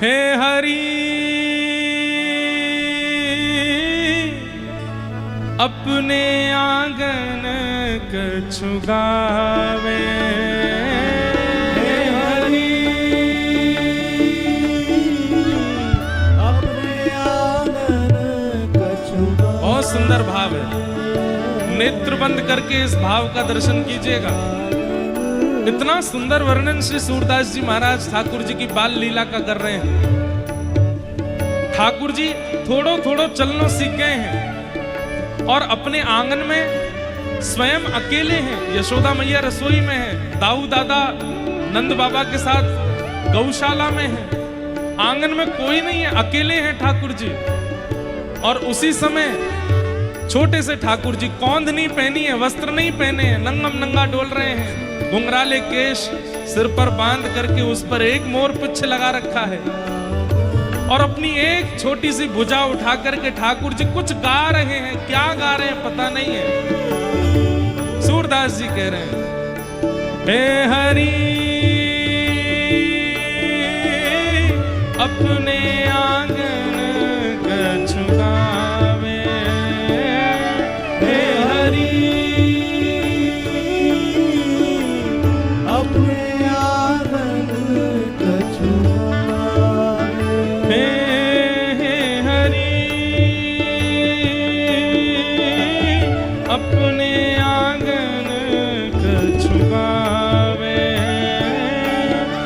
हे हरि अपने आंगन कछु गावे, हे हरि अपने आंगन कछु गावे। बहुत सुंदर भाव है, नेत्र बंद करके इस भाव का दर्शन कीजिएगा। इतना सुंदर वर्णन श्री सूरदास जी महाराज ठाकुर जी की बाल लीला का कर रहे हैं। ठाकुर जी थोड़ो थोड़ो चलना सीख गए हैं और अपने आंगन में स्वयं अकेले हैं। यशोदा मैया रसोई में है, दाऊ दादा नंद बाबा के साथ गौशाला में है, आंगन में कोई नहीं है, अकेले हैं ठाकुर जी। और उसी समय छोटे से ठाकुर जी कौंध नहीं पहनी है, वस्त्र नहीं पहने हैं, नंगम नंगा डोल रहे हैं, घुंघराले केश सिर पर बांध करके उस पर एक मोर पुच्छ लगा रखा है और अपनी एक छोटी सी भुजा उठा करके ठाकुर जी कुछ गा रहे हैं। क्या गा रहे हैं पता नहीं है। सूरदास जी कह रहे हैं, हे हरि अपने आंगन कछु गावे, हे हरि अपने आंगन कछु गावे, हे हरि अपने आंगन कछु गावे,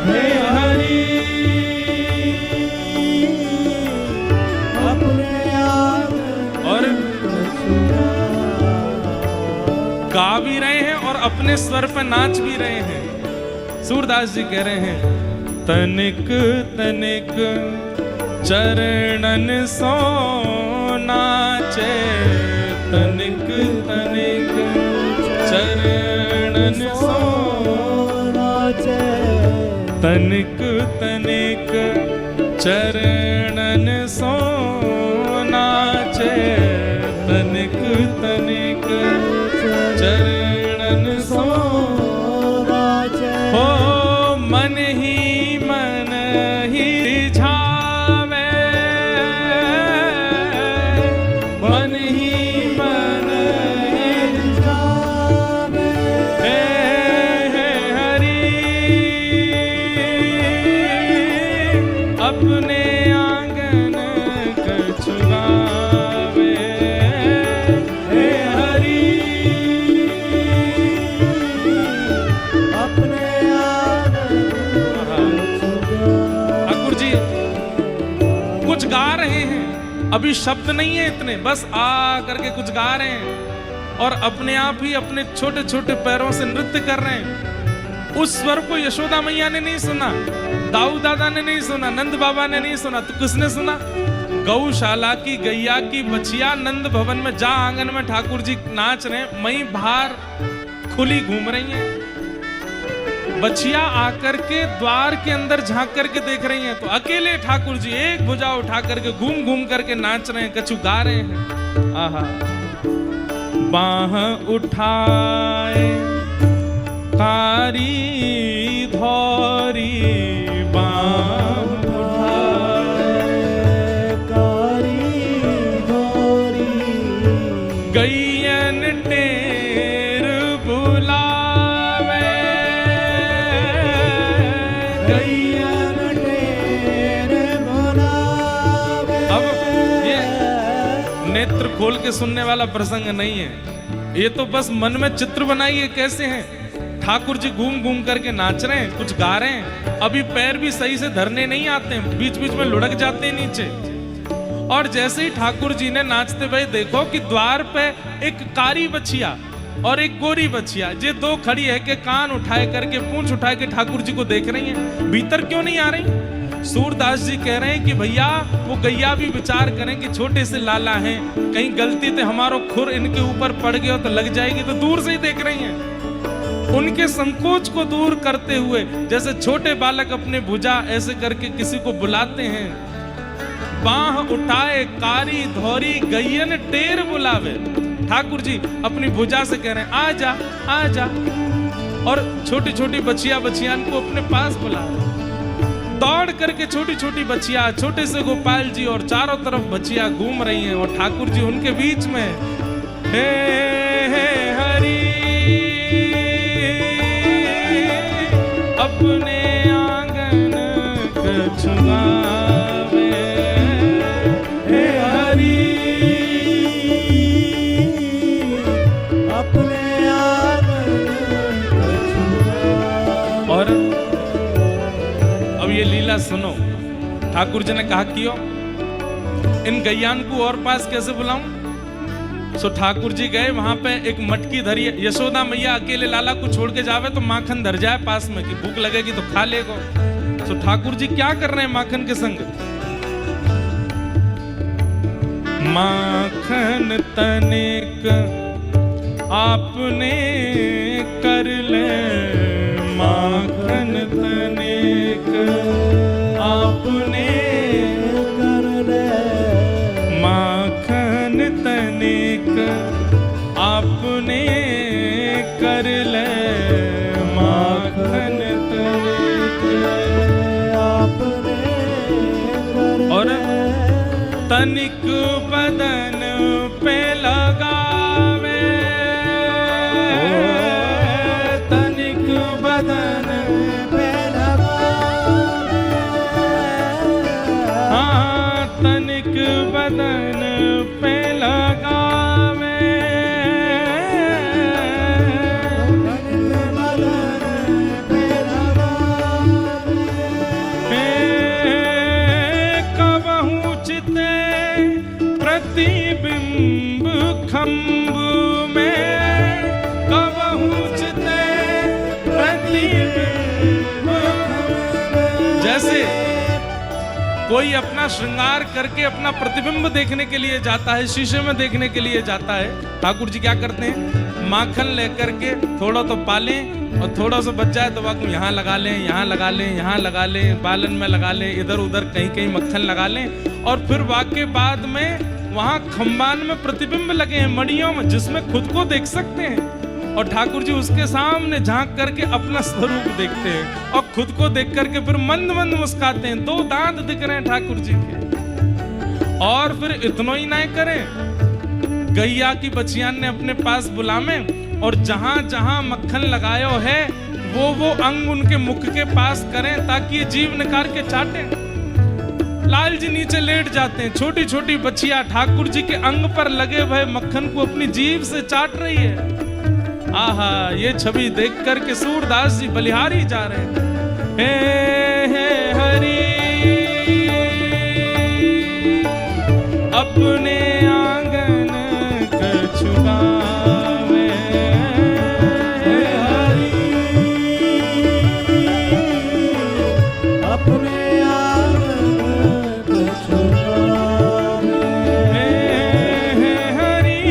हे हरि अपने आंगन और कछु गावे। गा भी रहे हैं और अपने स्वर पर नाच भी रहे हैं। सूरदास जी कह रहे हैं, तनिक तनिक चरणन सो नाचे, तनिक तनिक चरणन सो नाचे, तनिक तनिक चरणन सो नाचे, तनिक तनिक चरणन सो नाचे, हो मन ही रिझावे, मन ही रिझावे, हे हरि अपने आंगन कछु गावे, हे हरि अपने आंगन कछु गावे। ठाकुर जी कुछ गा रहे हैं, अभी शब्द नहीं है इतने, बस आ करके कुछ गा रहे हैं और अपने आप ही अपने छोटे छोटे पैरों से नृत्य कर रहे हैं। उस स्वर को यशोदा मैया ने नहीं सुना, दाऊ दादा ने नहीं सुना, नंद बाबा ने नहीं सुना, तो किसने सुना? गौशाला की गैया की बछिया नंद भवन में जा आंगन में ठाकुर जी नाच रहे हैं, मई बाहर खुली घूम रही हैं। बछिया आकर के द्वार के अंदर झांक करके देख रही हैं, तो अकेले ठाकुर जी एक भुजा उठा करके घूम घूम करके नाच रहे हैं, कछु गा रहे हैं। आहा, बाह उठाए कारी धौरी, बाह कारी धौरी, गैयन टेर बुलावे, गैयन टेर बुलावे। अब ये नेत्र खोल के सुनने वाला प्रसंग नहीं है, ये तो बस मन में चित्र बनाइए कैसे हैं। ठाकुर जी घूम घूम करके नाच रहे हैं, कुछ गा रहे हैं, अभी पैर भी सही से धरने नहीं आते हैं, बीच बीच में लुढ़क जाते हैं नीचे। और जैसे ही ठाकुर जी ने नाचते हुए देखो कि द्वार पे एक कारी बछिया और एक गोरी बछिया, ये दो खड़ी है के कान उठाए करके पूंछ उठाए के ठाकुर जी को देख रही हैं, भीतर क्यों नहीं आ रही? सूरदास जी कह रहे हैं कि भैया वो गैया भी विचार करें कि छोटे से लाला हैं, कहीं गलती से हमारो खुर इनके ऊपर पड़ गया तो लग जाएगी, तो दूर से ही देख रही हैं। उनके संकोच को दूर करते हुए जैसे छोटे बालक अपने भुजा ऐसे करके किसी को बुलाते हैं, बाह उठाए कारी धौरी गैयन टेर बुलावे। ठाकुर जी अपनी भुजा से कह रहे हैं आ जा आ जा, और छोटी छोटी बचिया बचियान को अपने पास बुला रहे। दौड़ करके छोटी छोटी बच्चियां, छोटे से गोपाल जी और चारों तरफ बच्चियां घूम रही हैं और ठाकुर जी उनके बीच में। हे हरि अपने आंगन कछुआवे, हे हरि अपने आंगन कछुआवे। और अब ये लीला सुनो। ठाकुर जी ने कहा कियो इन गैयान को और पास कैसे बुलाऊं। सो ठाकुर जी गए, वहां पे एक मटकी धरी। यशोदा मैया अकेले लाला को छोड़ के जावे तो माखन धर जाए पास में कि भूख लगेगी तो खा लेगो। सो ठाकुर जी क्या कर रहे हैं माखन के संग। माखन तनिक आपने कर ले, माखन तनिक आपने कर ले, माखन तनिक आपने कर ले, माखन तनिक आपने कर ले। और तनिक बदन पे लगावे, तनिक बदन पे लगावे, हाँ तनिक बदन पे लगावे, तनिक बदन पे लगावे। कबहू चिते प्रतिबिंब खम्ब में, कबहू चिते प्रतिबिंब। जैसे कोई अपना श्रृंगार करके अपना प्रतिबिंब देखने के लिए जाता है, शीशे में देखने के लिए जाता है, ठाकुर जी क्या करते हैं माखन लेकर के थोड़ा तो पालें और थोड़ा सा बच जाए तो वाकई यहाँ लगा लें, यहाँ लगा लें, यहाँ लगा लें, बालन में लगा लें, इधर उधर कहीं कहीं मक्खन लगा लें। और फिर वाकई बाद में वहां खंबान में प्रतिबिंब लगे हैं मड़ियों में, जिसमें खुद को देख सकते हैं। और ठाकुर जी उसके सामने झांक करके अपना स्वरूप देखते हैं और खुद को देख करके फिर मंद मंद मुस्काते हैं। 2 दांत दिख रहे हैं ठाकुर जी के। और फिर इतना ही नहीं करें, गैया की बच्चियां ने अपने पास बुलावे और जहां जहां मक्खन लगायो है वो अंग उनके मुख के पास करें ताकि ये जीभ निकाल के चाटे। लाल जी नीचे लेट जाते हैं, छोटी छोटी बच्चियां ठाकुर जी के अंग पर लगे हुए मक्खन को अपनी जीभ से चाट रही है। आहा, ये छवि देख करके सूरदास जी बलिहारी जा रहे हैं। हे हरि अपने आंगन कछुआवे, हे हरि अपने आंगन कछुआवे। हे हरि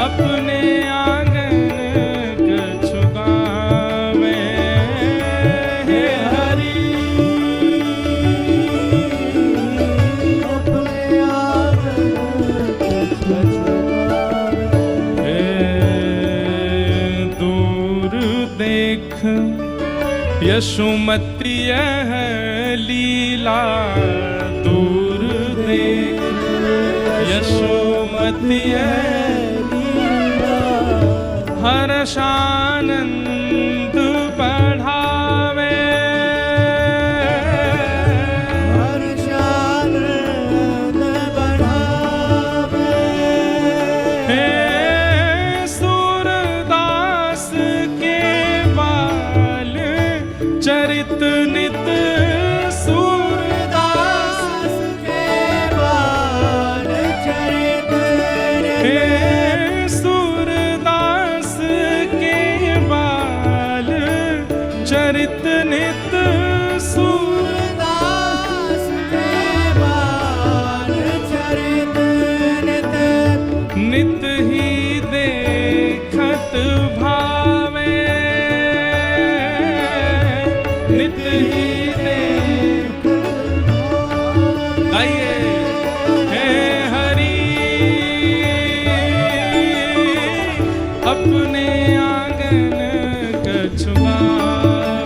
अपने आंगन कछुआवे, हे हरि अपने आंगन कछुआवे। दूर देख यशोमती यह लीला, दूर देख यशोमती यह हर्षानंद बढ़ावे, हर्षानंद बढ़ावे। हे सूरदास के बाल चरित नित, सूरदास के बाल चरित हे सूरदास के बाल चरित नित, सूरदास के बाल चरित नित, नित ही देखत भावे, नित ही देख। आइए हे हरि अपने आंगन कछुआवे,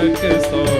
सख सो